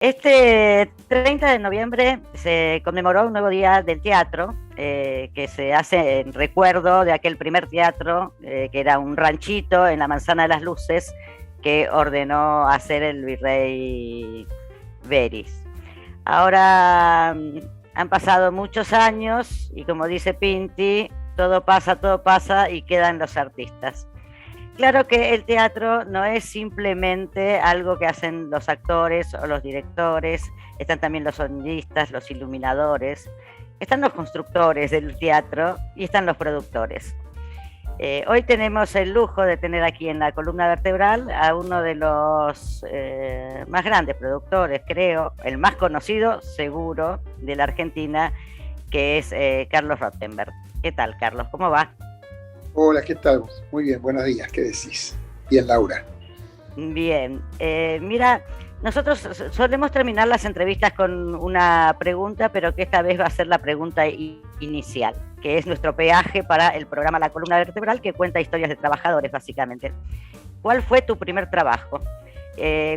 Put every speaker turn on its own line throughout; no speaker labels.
Este 30 de noviembre se conmemoró un nuevo día del teatro, que se hace en recuerdo de aquel primer teatro, que era un ranchito en la Manzana de las Luces, que ordenó hacer el virrey Beris. Ahora han pasado muchos años y, como dice Pinti, todo pasa y quedan los artistas. Claro que el teatro no es simplemente algo que hacen los actores o los directores, están también los sonidistas, los iluminadores, están los constructores del teatro y están los productores. Hoy tenemos el lujo de tener aquí en la columna vertebral a uno de los más grandes productores, creo, el más conocido seguro de la Argentina, que es Carlos Rottenberg. ¿Qué tal, Carlos? ¿Cómo va?
Hola, ¿qué tal? Muy bien, buenos días, ¿qué decís? Bien, Laura.
Bien, mira, nosotros solemos terminar las entrevistas con una pregunta, pero que esta vez va a ser la pregunta inicial, que es nuestro peaje para el programa La Columna Vertebral, que cuenta historias de trabajadores, básicamente. ¿Cuál fue tu primer trabajo?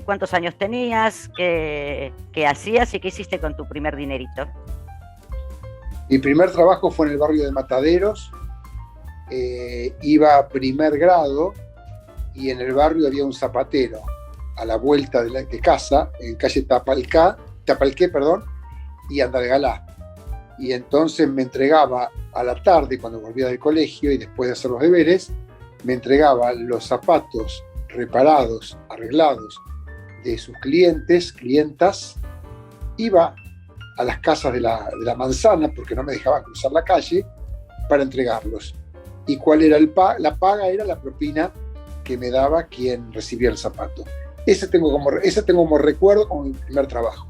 ¿Cuántos años tenías? ¿Qué hacías y qué hiciste con tu primer dinerito?
Mi primer trabajo fue en el barrio de Mataderos. Iba a primer grado y en el barrio había un zapatero a la vuelta de casa, en calle Tapalqué, y Andalgalá. Y entonces me entregaba a la tarde, cuando volvía del colegio y después de hacer los deberes, me entregaba los zapatos reparados, arreglados de sus clientas, iba a las casas de la manzana, porque no me dejaban cruzar la calle, para entregarlos. ¿Y cuál era la paga? Era la propina que me daba quien recibía el zapato. Ese tengo como recuerdo como mi primer trabajo.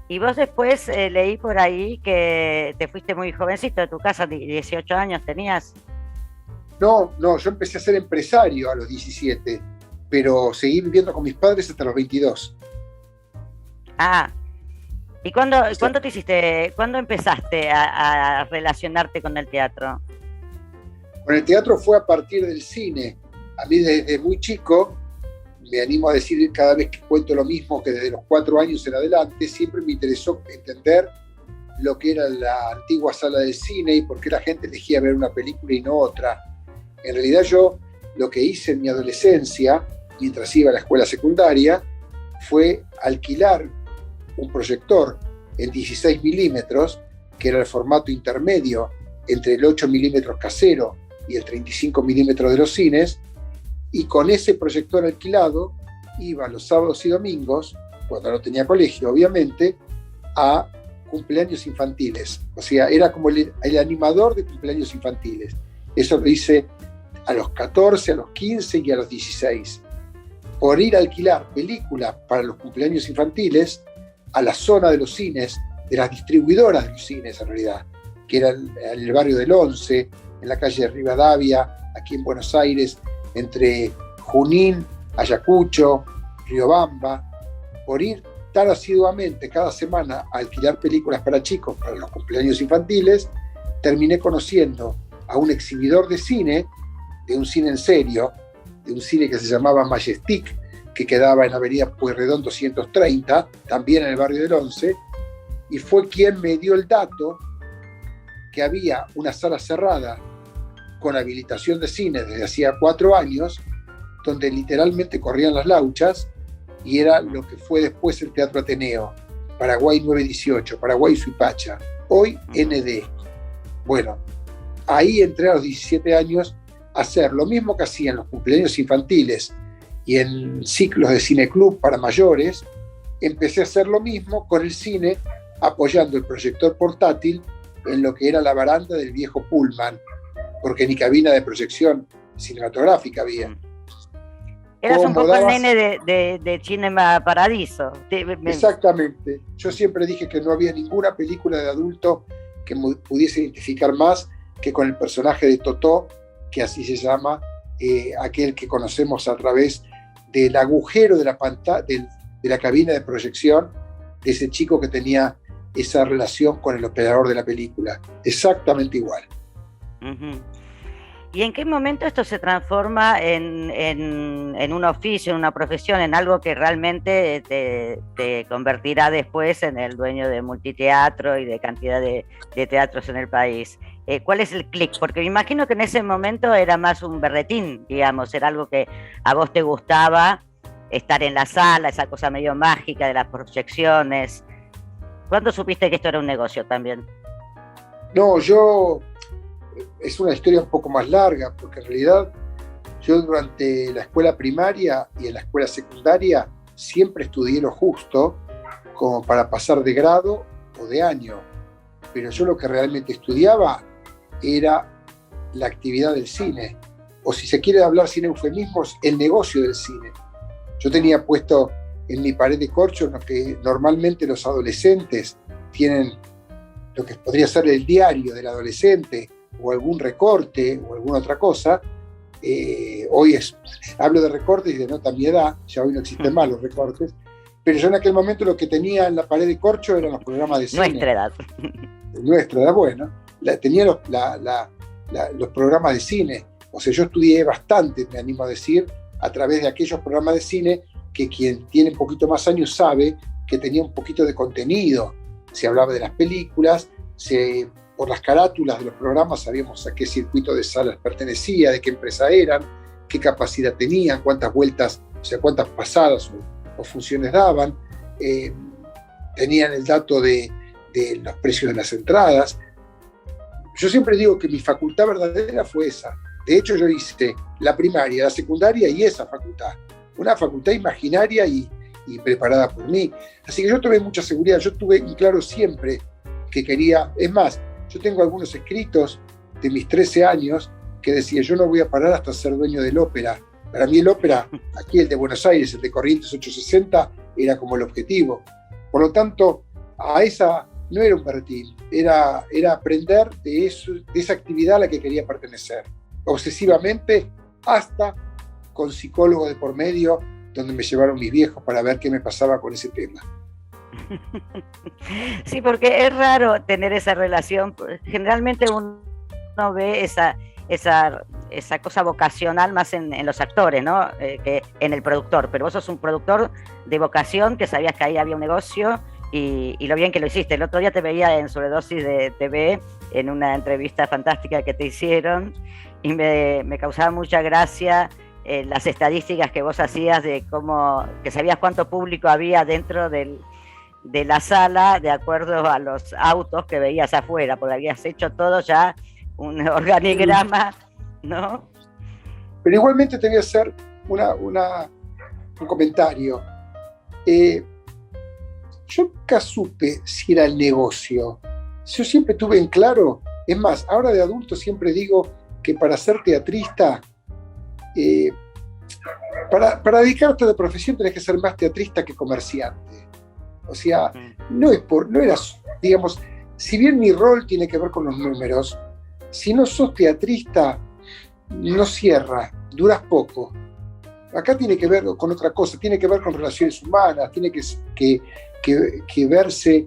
Y vos después leí por ahí que te fuiste muy jovencito de tu casa, 18 años tenías.
No, yo empecé a ser empresario a los 17, pero seguí viviendo con mis padres hasta los 22.
Ah, ¿y cuándo empezaste a relacionarte con el teatro?
Con el teatro fue a partir del cine. A mí desde muy chico, me animo a decir cada vez que cuento lo mismo, que desde los 4 años en adelante siempre me interesó entender lo que era la antigua sala de cine y por qué la gente elegía ver una película y no otra. En realidad yo lo que hice en mi adolescencia, mientras iba a la escuela secundaria, fue alquilar un proyector en 16 milímetros, que era el formato intermedio entre el 8 milímetros casero y el 35 milímetros de los cines, y con ese proyector alquilado iba los sábados y domingos, cuando no tenía colegio obviamente, a cumpleaños infantiles. O sea, era como el animador de cumpleaños infantiles. Eso lo hice a los 14, a los 15 y a los 16. Por ir a alquilar películas para los cumpleaños infantiles a la zona de los cines, de las distribuidoras de los cines en realidad, que eran en el barrio del Once, en la calle de Rivadavia, aquí en Buenos Aires, entre Junín, Ayacucho, Riobamba, por ir tan asiduamente cada semana a alquilar películas para chicos para los cumpleaños infantiles, terminé conociendo a un exhibidor de cine, de un cine en serio, de un cine que se llamaba Majestic, que quedaba en Avenida Pueyrredón 230, también en el barrio del Once, y fue quien me dio el dato que había una sala cerrada con habilitación de cine desde hacía 4 años, donde literalmente corrían las lauchas, y era lo que fue después el Teatro Ateneo, Paraguay 918, Paraguay Suipacha, hoy ND. Bueno, ahí entré a los 17 años a hacer lo mismo que hacía en los cumpleaños infantiles y en ciclos de cineclub para mayores. Empecé a hacer lo mismo con el cine, apoyando el proyector portátil en lo que era la baranda del viejo Pullman, porque ni cabina de proyección cinematográfica había.
Eras un poco el nene de Cinema Paradiso.
Exactamente. Yo siempre dije que no había ninguna película de adulto que pudiese identificar más que con el personaje de Totó, que así se llama, aquel que conocemos a través del agujero de la pantalla, de la cabina de proyección, de ese chico que tenía esa relación con el operador de la película. Exactamente igual.
Uh-huh. ¿Y en qué momento esto se transforma en un oficio, en una profesión, en algo que realmente te convertirá después en el dueño de multiteatro y de cantidad de teatros en el país? ¿Cuál es el clic? Porque me imagino que en ese momento era más un berretín, digamos, era algo que a vos te gustaba, estar en la sala, esa cosa medio mágica de las proyecciones. ¿Cuándo supiste que esto era un negocio también?
No, es una historia un poco más larga, porque en realidad yo durante la escuela primaria y en la escuela secundaria siempre estudié lo justo como para pasar de grado o de año, pero yo lo que realmente estudiaba era la actividad del cine, o si se quiere hablar sin eufemismos, el negocio del cine. Yo tenía puesto en mi pared de corcho lo que normalmente los adolescentes tienen, lo que podría ser el diario del adolescente, o algún recorte, o alguna otra cosa. Hablo de recortes y denota mi edad, ya hoy no existen más los recortes, pero yo en aquel momento lo que tenía en la pared de corcho eran los programas de cine.
Nuestra edad.
Nuestra edad, bueno, tenía los programas de cine. O sea, yo estudié bastante, me animo a decir, a través de aquellos programas de cine que quien tiene un poquito más años sabe que tenía un poquito de contenido. Se hablaba de las películas, por las carátulas de los programas sabíamos a qué circuito de salas pertenecía, de qué empresa eran, qué capacidad tenían, cuántas vueltas, o sea, cuántas pasadas o funciones daban. Tenían el dato de los precios de las entradas. Yo siempre digo que mi facultad verdadera fue esa. De hecho, yo hice la primaria, la secundaria y esa facultad. Una facultad imaginaria y preparada por mí. Así que yo tomé mucha seguridad. Yo tuve en claro siempre que quería. Es más, yo tengo algunos escritos de mis 13 años que decía: yo no voy a parar hasta ser dueño del ópera. Para mí el ópera, aquí el de Buenos Aires, el de Corrientes 860, era como el objetivo. Por lo tanto, no era un berretín, era aprender de esa actividad a la que quería pertenecer, obsesivamente, hasta con psicólogo de por medio, donde me llevaron mis viejos para ver qué me pasaba con ese tema.
Sí, porque es raro tener esa relación. Generalmente uno ve esa cosa vocacional más en los actores, ¿no? Que en el productor. Pero vos sos un productor de vocación, que sabías que ahí había un negocio y lo bien que lo hiciste. El otro día te veía en Sobredosis de TV, en una entrevista fantástica que te hicieron, y me causaba mucha gracia las estadísticas que vos hacías de cómo, que sabías cuánto público había dentro de la sala de acuerdo a los autos que veías afuera, porque habías hecho todo ya un organigrama, ¿no?
Pero igualmente te voy a hacer un comentario. Yo nunca supe si era el negocio. Yo siempre tuve en claro, es más, ahora de adulto siempre digo que para ser teatrista, para dedicarte de profesión tenés que ser más teatrista que comerciante. O sea, no era, digamos, si bien mi rol tiene que ver con los números, si no sos teatrista, no cierra, duras poco. Acá tiene que ver con otra cosa, tiene que ver con relaciones humanas, tiene que verse,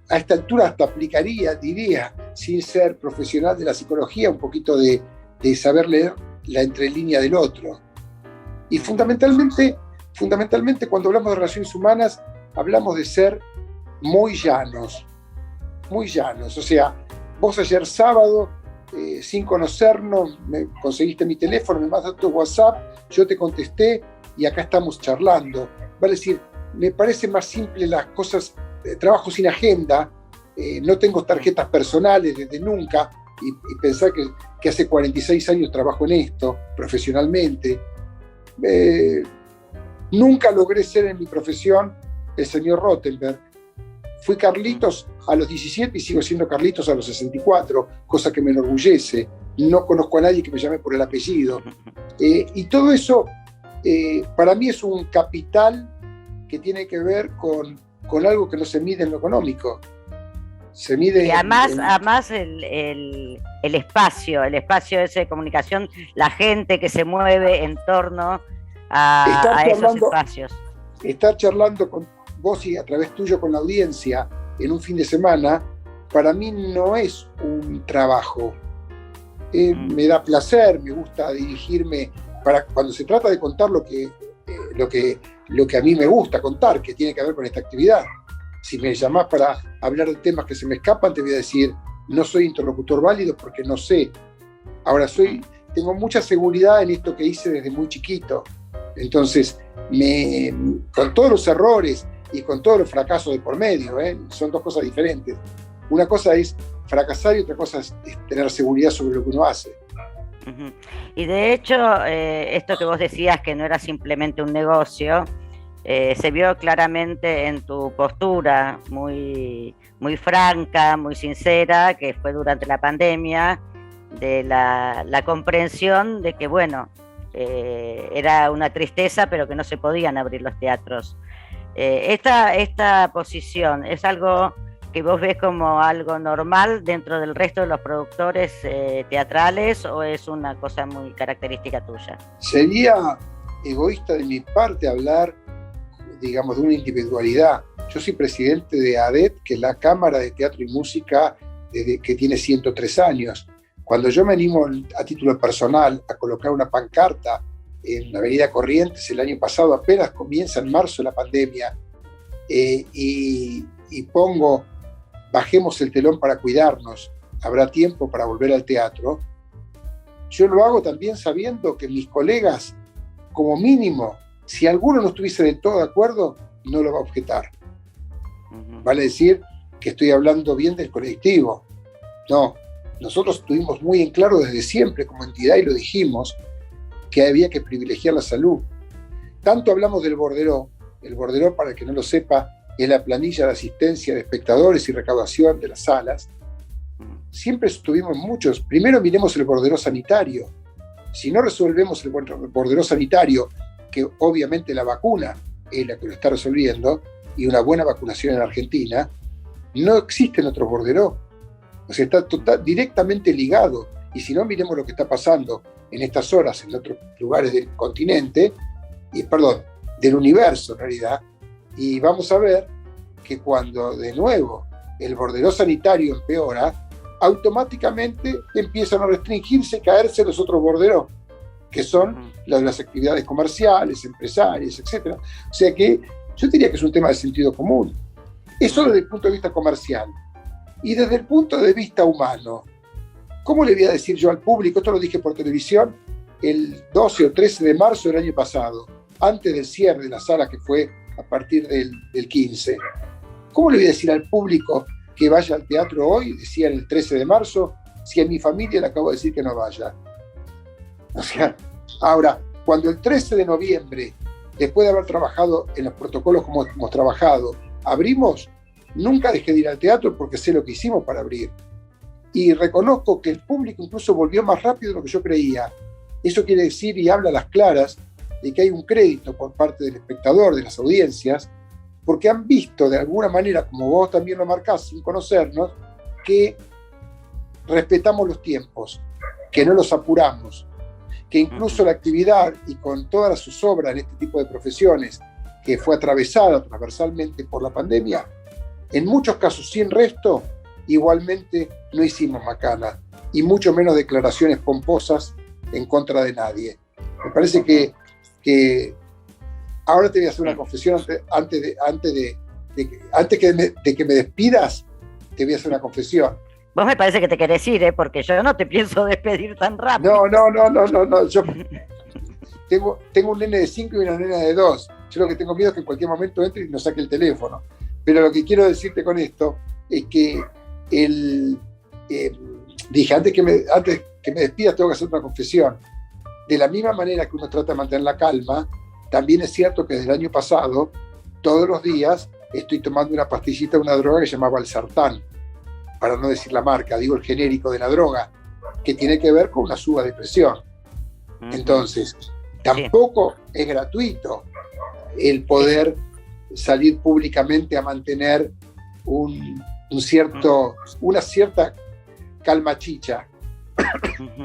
a esta altura hasta aplicaría, diría, sin ser profesional de la psicología, un poquito de saber leer la entrelínea del otro. Y fundamentalmente cuando hablamos de relaciones humanas, hablamos de ser muy llanos. O sea, vos ayer sábado, sin conocernos, me conseguiste mi teléfono, me mandaste tu WhatsApp, yo te contesté y acá estamos charlando. Vale decir, me parece más simple las cosas, trabajo sin agenda, no tengo tarjetas personales desde nunca, y pensar que hace 46 años trabajo en esto, profesionalmente. Nunca logré ser en mi profesión el señor Rothenberg. Fui Carlitos a los 17 y sigo siendo Carlitos a los 64, cosa que me enorgullece. No conozco a nadie que me llame por el apellido. Y todo eso, para mí, es un capital que tiene que ver con algo que no se mide en lo económico. Se mide. Y
además el espacio ese de comunicación, la gente que se mueve en torno a esos espacios.
Estar charlando con vos y a través tuyo con la audiencia en un fin de semana, para mí no es un trabajo, Me da placer, me gusta dirigirme, cuando se trata de contar lo que a mí me gusta contar, que tiene que ver con esta actividad. Si me llamás para hablar de temas que se me escapan, te voy a decir, no soy interlocutor válido porque no sé. Ahora tengo mucha seguridad en esto que hice desde muy chiquito. Entonces, con todos los errores y con todos los fracasos de por medio, son dos cosas diferentes. Una cosa es fracasar y otra cosa es tener seguridad sobre lo que uno hace.
Uh-huh. Y de hecho, esto que vos decías que no era simplemente un negocio, se vio claramente en tu postura muy, muy franca, muy sincera, que fue durante la pandemia, de la comprensión de que, bueno, era una tristeza, pero que no se podían abrir los teatros. Esta posición es algo que vos ves como algo normal dentro del resto de los productores teatrales, o es una cosa muy característica tuya?
Sería egoísta de mi parte hablar, digamos, de una individualidad. Yo soy presidente de ADET, que es la Cámara de Teatro y Música que tiene 103 años. Cuando yo me animo a título personal a colocar una pancarta en la Avenida Corrientes el año pasado, apenas comienza en marzo la pandemia, y pongo: bajemos el telón para cuidarnos, habrá tiempo para volver al teatro. Yo lo hago también sabiendo que mis colegas, como mínimo, si alguno no estuviese del todo de acuerdo, no lo va a objetar. Vale decir que estoy hablando bien del colectivo. No, nosotros tuvimos muy en claro desde siempre como entidad, y lo dijimos, que había que privilegiar la salud. Tanto hablamos del borderó. El borderó, para el que no lo sepa, es la planilla de asistencia de espectadores y recaudación de las salas. Siempre estuvimos muchos. Primero miremos el borderó sanitario. Si no resolvemos el borderó sanitario, que obviamente la vacuna es la que lo está resolviendo, y una buena vacunación en Argentina, no existen otros borderó. O sea, está directamente ligado. Y si no, miremos lo que está pasando en estas horas en otros lugares del continente, del universo en realidad, y vamos a ver que cuando de nuevo el borderó sanitario empeora, automáticamente empiezan a restringirse y caerse los otros borderó, que son las actividades comerciales, empresarias, etc. O sea que yo diría que es un tema de sentido común. Eso desde el punto de vista comercial. Y desde el punto de vista humano, ¿cómo le voy a decir yo al público? Esto lo dije por televisión el 12 o 13 de marzo del año pasado, antes del cierre de la sala, que fue a partir del 15. ¿Cómo le voy a decir al público que vaya al teatro hoy, decían el 13 de marzo, si a mi familia le acabo de decir que no vaya? O sea, ahora, cuando el 13 de noviembre, después de haber trabajado en los protocolos como hemos trabajado, abrimos, nunca dejé de ir al teatro porque sé lo que hicimos para abrir. Y reconozco que el público incluso volvió más rápido de lo que yo creía. Eso quiere decir, y habla a las claras, de que hay un crédito por parte del espectador, de las audiencias, porque han visto de alguna manera, como vos también lo marcás sin conocernos, que respetamos los tiempos, que no los apuramos, que incluso la actividad, y con toda la zozobra en este tipo de profesiones, que fue atravesada transversalmente por la pandemia, en muchos casos sin resto, igualmente no hicimos macana, y mucho menos declaraciones pomposas en contra de nadie. Me parece que ahora te voy a hacer una confesión antes de que me despidas, te voy a hacer una confesión.
Vos me parece que te querés ir, porque yo no te pienso despedir tan rápido.
No. Yo tengo un nene de 5 y una nena de 2. Yo lo que tengo miedo es que en cualquier momento entre y nos saque el teléfono. Pero lo que quiero decirte con esto es que dije, antes que me despidas tengo que hacer una confesión. De la misma manera que uno trata de mantener la calma, también es cierto que desde el año pasado, todos los días, estoy tomando una pastillita de una droga que se llama Valsartán, para no decir la marca, digo el genérico de la droga, que tiene que ver con una suba de presión. Entonces, tampoco es gratuito el poder salir públicamente a mantener una cierta calma chicha.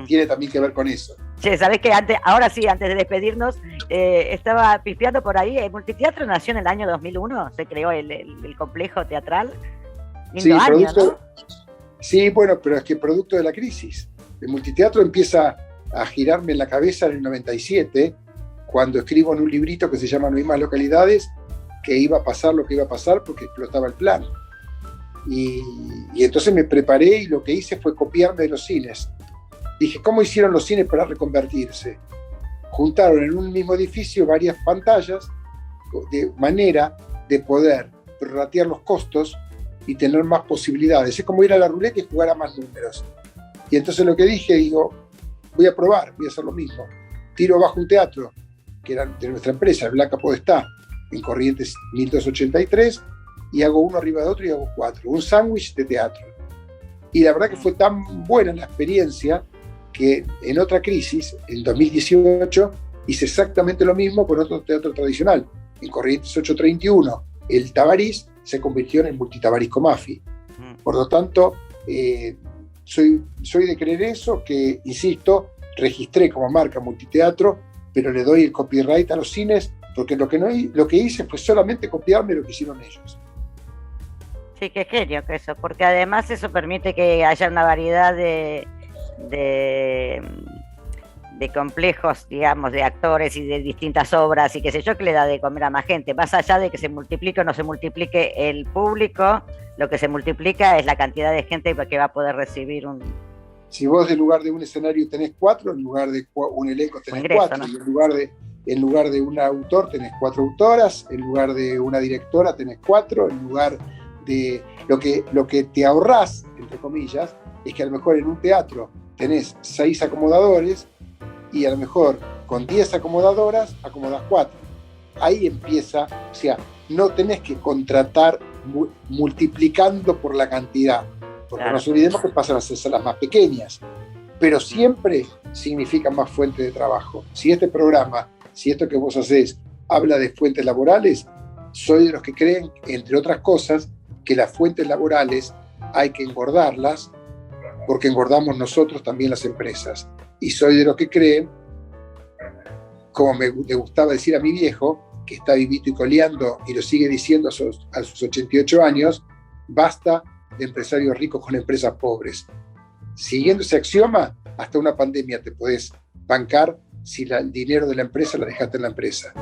Tiene también que ver con eso.
Che, ¿sabés qué? Ahora sí, antes de despedirnos, estaba pispeando por ahí. El Multiteatro nació en el año 2001, se creó el complejo teatral.
Sí, bueno, pero es que producto de la crisis. El multiteatro empieza a girarme en la cabeza en el 97, cuando escribo en un librito que se llama No hay más localidades, que iba a pasar lo que iba a pasar porque explotaba el plan. Y entonces me preparé y lo que hice fue copiarme de los cines. Dije, ¿cómo hicieron los cines para reconvertirse? Juntaron en un mismo edificio varias pantallas de manera de poder prorratear los costos y tener más posibilidades. Es como ir a la ruleta y jugar a más números. Y entonces lo que dije, digo, voy a probar, voy a hacer lo mismo. Tiro abajo un teatro, que era de nuestra empresa, el Blanca Podestá, en Corrientes 1283, y hago uno arriba de otro y hago 4. Un sándwich de teatro. Y la verdad que fue tan buena la experiencia que en otra crisis, en 2018, hice exactamente lo mismo con otro teatro tradicional. En Corrientes 831, el Tabarís se convirtió en el Multitabarisco Mafi. Por lo tanto, soy de creer eso, que, insisto, registré como marca Multiteatro, pero le doy el copyright a los cines, porque lo que hice fue solamente copiarme lo que hicieron ellos.
Sí, qué genio que eso, porque además eso permite que haya una variedad de complejos, digamos, de actores y de distintas obras y qué sé yo, que le da de comer a más gente. Más allá de que se multiplique o no se multiplique el público, lo que se multiplica es la cantidad de gente que va a poder recibir un...
Si vos en lugar de un escenario tenés 4, en lugar de un elenco tenés 4, ¿no? En lugar de un autor tenés 4 autoras, en lugar de una directora tenés 4, en lugar de lo que te ahorrás, entre comillas, es que a lo mejor en un teatro tenés 6 acomodadores y a lo mejor con 10 acomodadoras acomodás 4. Ahí empieza, o sea, no tenés que contratar multiplicando por la cantidad, porque claro, nos olvidemos que pasan a ser salas más pequeñas, pero siempre significa más fuentes de trabajo. Si este programa, si esto que vos hacés habla de fuentes laborales, soy de los que creen, entre otras cosas, que las fuentes laborales hay que engordarlas, porque engordamos nosotros también las empresas. Y soy de los que creen, como le gustaba decir a mi viejo, que está vivito y coleando y lo sigue diciendo a sus 88 años, basta de empresarios ricos con empresas pobres. Siguiendo ese axioma, hasta una pandemia te podés bancar si el dinero de la empresa la dejaste en la empresa.